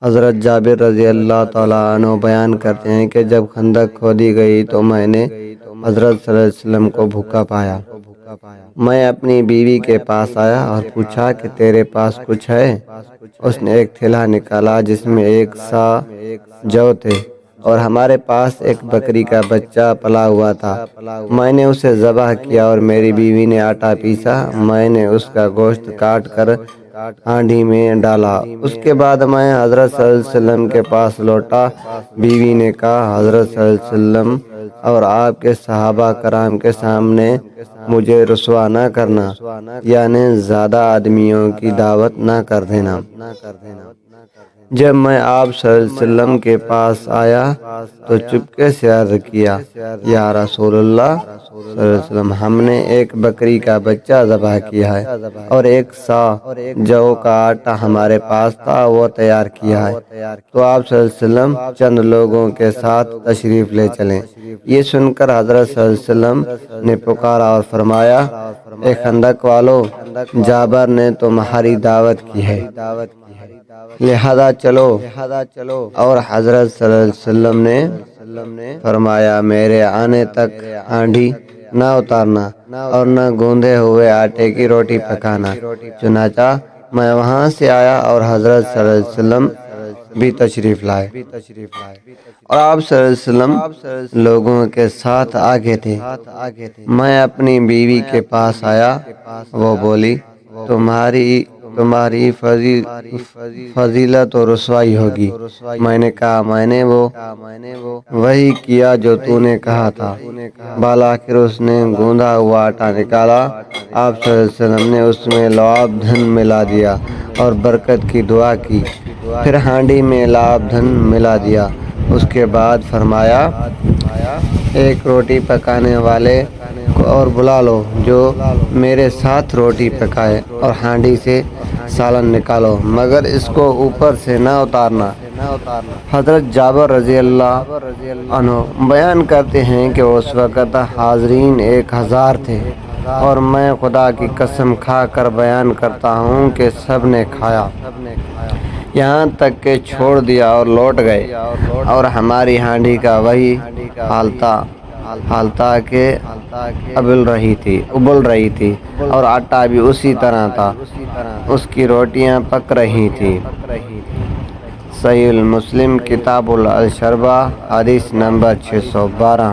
حضرت جابر رضی اللہ تعالیٰ عنہ بیان کرتے ہیں کہ جب خندق کھودی گئی تو میں نے حضرت صلی اللہ علیہ وسلم کو بھوکا پایا۔ میں اپنی بیوی کے پاس آیا اور پوچھا کہ تیرے پاس کچھ ہے؟ اس نے ایک تھیلا نکالا جس میں 1 صاع جو تھے اور ہمارے پاس ایک بکری کا بچہ پلا ہوا تھا۔ میں نے اسے ذبح کیا اور میری بیوی نے آٹا پیسا۔ میں نے اس کا گوشت کاٹ کر ہانڈی میں ڈالا۔ اس کے بعد میں حضرت صلی اللہ علیہ وسلم کے پاس لوٹا۔ بیوی نے کہا، حضرت صلی اللہ علیہ وسلم اور آپ کے صحابہ کرام کے سامنے مجھے رسوا نہ کرنا، یعنی زیادہ آدمیوں کی دعوت نہ کر دینا۔ جب میں آپ صلی اللہ علیہ وسلم کے پاس آیا تو چپکے سے عرض کیا، یا رسول اللہ صلی اللہ علیہ وسلم، ہم نے ایک بکری کا بچہ ذبح کیا ہے اور 1 صاع جو کا آٹا ہمارے پاس تھا وہ تیار کیا ہے، تو آپ صلی اللہ علیہ وسلم چند لوگوں کے ساتھ تشریف لے چلیں۔ یہ سن کر حضرت صلی اللہ علیہ وسلم نے پکارا اور فرمایا، اے خندق والو، جابر نے تمہاری دعوت کی ہے، لہذا چلو۔ اور حضرت صلی اللہ علیہ وسلم نے فرمایا، میرے آنے تک ہانڈی نہ اتارنا اور نہ گوندے ہوئے آٹے کی روٹی پکانا۔ چنانچہ میں وہاں سے آیا اور حضرت صلی اللہ علیہ وسلم بھی تشریف لائے اور آپ صلی اللہ علیہ وسلم لوگوں کے ساتھ آگے تھے۔ میں اپنی بیوی کے پاس آیا، وہ بولی، تمہاری فضیلت و رسوائی ہوگی۔ میں نے کہا، میں نے وہی کیا جو تو نے کہا تھا۔ بالآخر اس نے گوندا ہوا آٹا نکالا۔ آپ صلی اللہ علیہ وسلم نے اس میں لعاب دھن ملا دیا اور برکت کی دعا کی، پھر ہانڈی میں لعاب دھن ملا دیا۔ اس کے بعد فرمایا، ایک روٹی پکانے والے کو اور بلا لو جو میرے ساتھ روٹی پکائے، اور ہانڈی سے سالن نکالو، مگر اس کو اوپر سے نہ اتارنا۔ حضرت جابر رضی اللہ عنہ بیان کرتے ہیں کہ اس وقت حاضرین 1000 تھے اور میں خدا کی قسم کھا کر بیان کرتا ہوں کہ سب نے کھایا، یہاں تک کہ چھوڑ دیا اور لوٹ گئے، اور ہماری ہانڈی کا وہی حال تھا کہ ابل رہی تھی اور آٹا بھی اسی طرح تھا، اس کی روٹیاں پک رہی تھیں۔ صحیح مسلم کتاب الشربہ، حدیث نمبر 612۔